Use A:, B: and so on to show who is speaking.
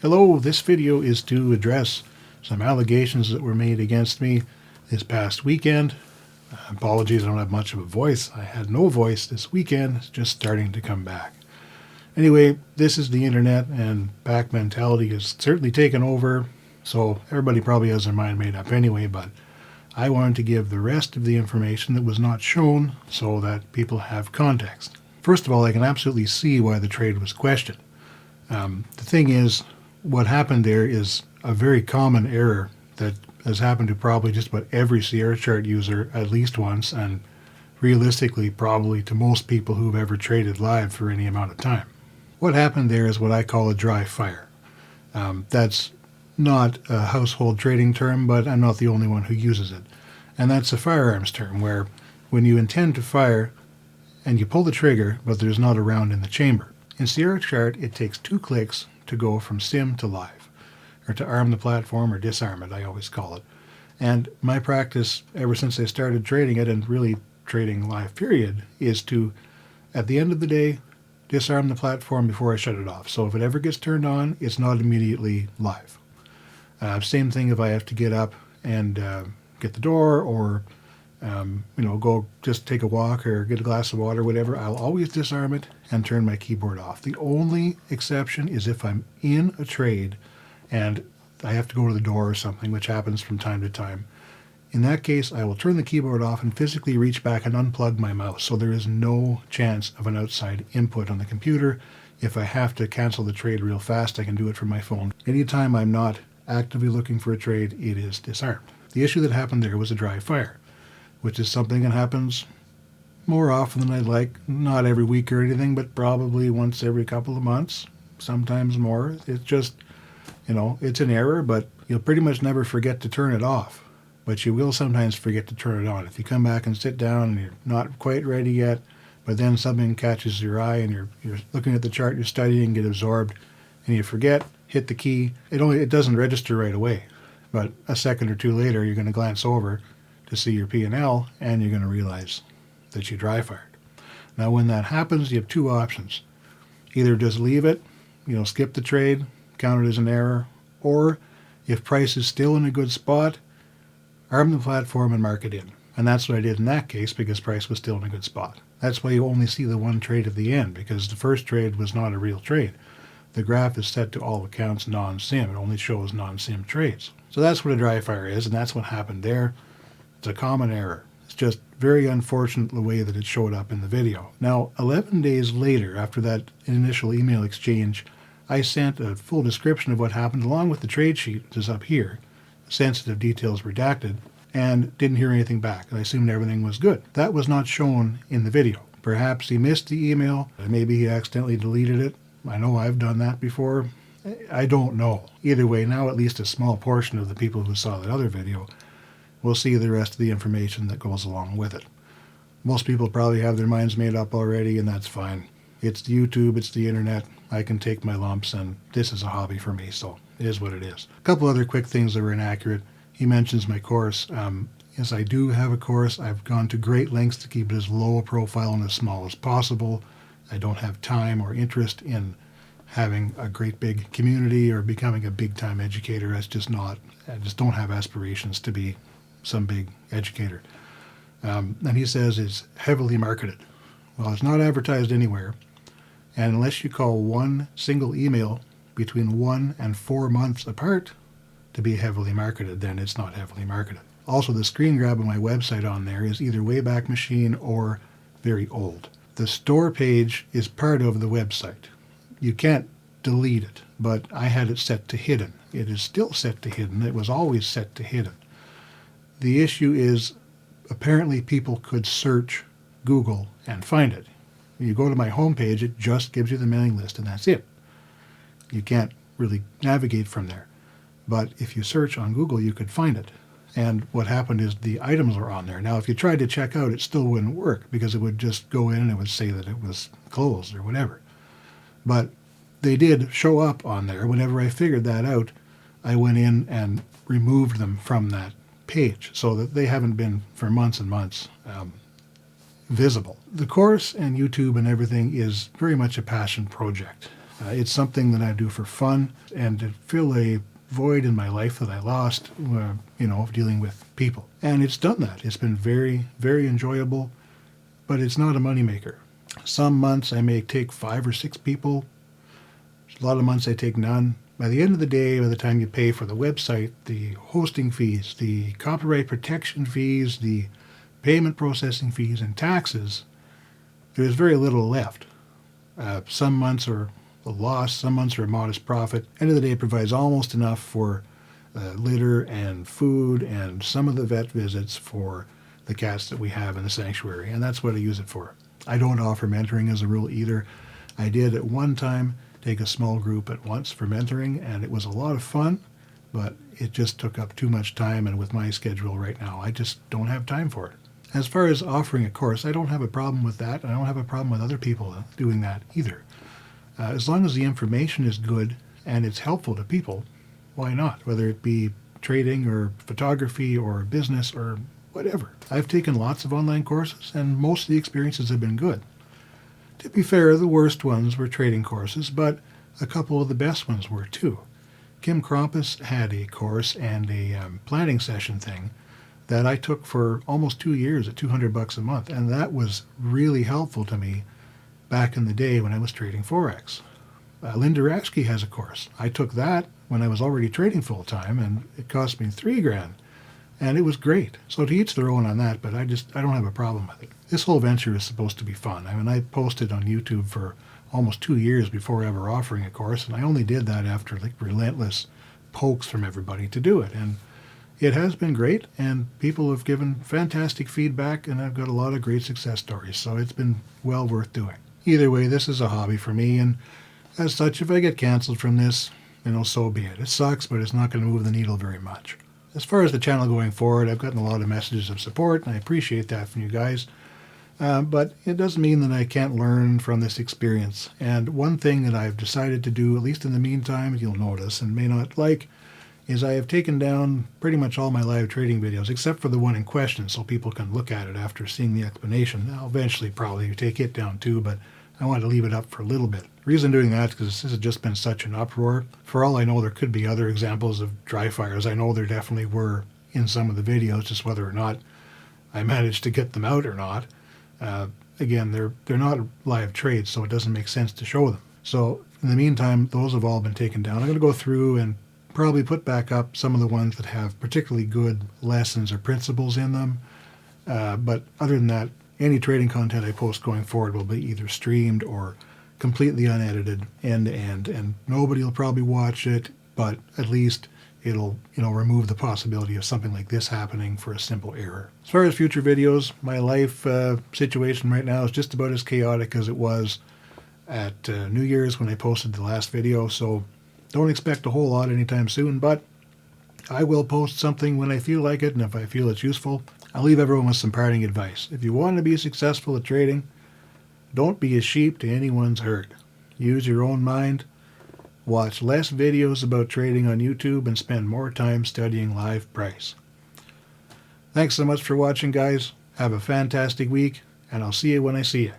A: Hello, this video is to address some allegations that were made against me this past weekend. Apologies, I don't have much of a voice. I had no voice this weekend, it's just starting to come back. Anyway, this is the internet and back mentality has certainly taken over, so everybody probably has their mind made up anyway, but I wanted to give the rest of the information that was not shown so that people have context. First of all, I can absolutely see why the trade was questioned. The thing is, what happened there is a very common error that has happened to probably just about every Sierra chart user at least once, and realistically probably to most people who've ever traded live for any amount of time. What happened there is what I call a dry fire. That's not a household trading term, but I'm not the only one who uses it. And that's a firearms term where when you intend to fire and you pull the trigger, but there's not a round in the chamber. In Sierra chart, it takes 2 clicks to go from sim to live, or to arm the platform or disarm it, I always call it. And my practice ever since I started trading it, and really trading live period, is to, at the end of the day, disarm the platform before I shut it off. So if it ever gets turned on, it's not immediately live. Same thing if I have to get up and get the door, or go just take a walk or get a glass of water, whatever, I'll always disarm it and turn my keyboard off. The only exception is if I'm in a trade and I have to go to the door or something, which happens from time to time. In that case, I will turn the keyboard off and physically reach back and unplug my mouse, so there is no chance of an outside input on the computer. If I have to cancel the trade real fast, I can do it from my phone. Anytime I'm not actively looking for a trade, it is disarmed. The issue that happened there was a dry fire, which is something that happens more often than I'd like. Not every week or anything, but probably once every couple of months, sometimes more. It's just, it's an error, but you'll pretty much never forget to turn it off. But you will sometimes forget to turn it on. If you come back and sit down and you're not quite ready yet, but then something catches your eye and you're looking at the chart, you're studying, get absorbed, and you forget, hit the key. It doesn't register right away. But a second or two later, you're going to glance over to see your P&L, and you're going to realize that you dry fired. Now, when that happens, you have 2 options. Either just leave it, skip the trade, count it as an error, or if price is still in a good spot, arm the platform and mark it in. And that's what I did in that case, because price was still in a good spot. That's why you only see the one trade at the end, because the first trade was not a real trade. The graph is set to all accounts non-sim. It only shows non-sim trades. So that's what a dry fire is, and that's what happened there. It's a common error. It's just very unfortunate the way that it showed up in the video. Now, 11 days later, after that initial email exchange, I sent a full description of what happened along with the trade sheet, which is up here, sensitive details redacted, and didn't hear anything back. I assumed everything was good. That was not shown in the video. Perhaps he missed the email, maybe he accidentally deleted it. I know I've done that before. I don't know. Either way, now at least a small portion of the people who saw that other video will see the rest of the information that goes along with it. Most people probably have their minds made up already, and that's fine. It's YouTube, it's the internet. I can take my lumps, and this is a hobby for me, so it is what it is. A couple other quick things that were inaccurate. He mentions my course. Yes, I do have a course. I've gone to great lengths to keep it as low a profile and as small as possible. I don't have time or interest in having a great big community or becoming a big-time educator. I just don't have aspirations to be some big educator. And he says it's heavily marketed. Well, it's not advertised anywhere. And unless you call one single email between 1 and 4 months apart to be heavily marketed, then it's not heavily marketed. Also, the screen grab of my website on there is either Wayback Machine or very old. The store page is part of the website. You can't delete it, but I had it set to hidden. It is still set to hidden. It was always set to hidden. The issue is apparently people could search Google and find it. When you go to my homepage, it just gives you the mailing list, and that's it. You can't really navigate from there. But if you search on Google, you could find it. And what happened is the items were on there. Now, if you tried to check out, it still wouldn't work, because it would just go in and it would say that it was closed or whatever. But they did show up on there. Whenever I figured that out, I went in and removed them from that page so that they haven't been for months and months visible. The course and YouTube and everything is very much a passion project. It's something that I do for fun and to fill a void in my life that I lost, dealing with people. And it's done that. It's been very, very enjoyable, but it's not a moneymaker. Some months I may take 5 or 6 people. A lot of months I take none. By the end of the day, by the time you pay for the website, the hosting fees, the copyright protection fees, the payment processing fees, and taxes, there's very little left. Some months are a loss, some months are a modest profit. End of the day, it provides almost enough for litter and food and some of the vet visits for the cats that we have in the sanctuary, and that's what I use it for. I don't offer mentoring as a rule either. I did at one time take a small group at once for mentoring, and it was a lot of fun, but it just took up too much time, and with my schedule right now, I just don't have time for it. As far as offering a course, I don't have a problem with that, and I don't have a problem with other people doing that either. As long as the information is good and it's helpful to people, why not? Whether it be trading or photography or business or whatever. I've taken lots of online courses, and most of the experiences have been good. To be fair, the worst ones were trading courses, but a couple of the best ones were too. Kim Krampus had a course and a planning session thing that I took for almost 2 years at $200 a month, and that was really helpful to me back in the day when I was trading Forex. Linda Raschke has a course. I took that when I was already trading full-time, and it cost me $3,000, and it was great. So to each their own on that, but I don't have a problem with it. This whole venture is supposed to be fun. I mean, I posted on YouTube for almost 2 years before ever offering a course, and I only did that after relentless pokes from everybody to do it. And it has been great, and people have given fantastic feedback, and I've got a lot of great success stories, so it's been well worth doing. Either way, this is a hobby for me, and as such, if I get canceled from this, so be it. It sucks, but it's not going to move the needle very much. As far as the channel going forward, I've gotten a lot of messages of support, and I appreciate that from you guys. But it doesn't mean that I can't learn from this experience. And one thing that I've decided to do, at least in the meantime, you'll notice and may not like, is I have taken down pretty much all my live trading videos, except for the one in question, so people can look at it after seeing the explanation. I'll eventually probably take it down too, but I want to leave it up for a little bit. The reason I'm doing that is because this has just been such an uproar. For all I know, there could be other examples of dry fires. I know there definitely were in some of the videos, just whether or not I managed to get them out or not. Again, they're not live trades, so it doesn't make sense to show them. So in the meantime, those have all been taken down. I'm going to go through and probably put back up some of the ones that have particularly good lessons or principles in them. But other than that, any trading content I post going forward will be either streamed or completely unedited end to end, and nobody will probably watch it, but at least it'll remove the possibility of something like this happening for a simple error. As far as future videos, my life situation right now is just about as chaotic as it was at New Year's when I posted the last video, so don't expect a whole lot anytime soon, but I will post something when I feel like it, and if I feel it's useful. I'll leave everyone with some parting advice. If you want to be successful at trading, don't be a sheep to anyone's herd. Use your own mind. Watch less videos about trading on YouTube and spend more time studying live price. Thanks so much for watching, guys. Have a fantastic week, and I'll see you when I see you.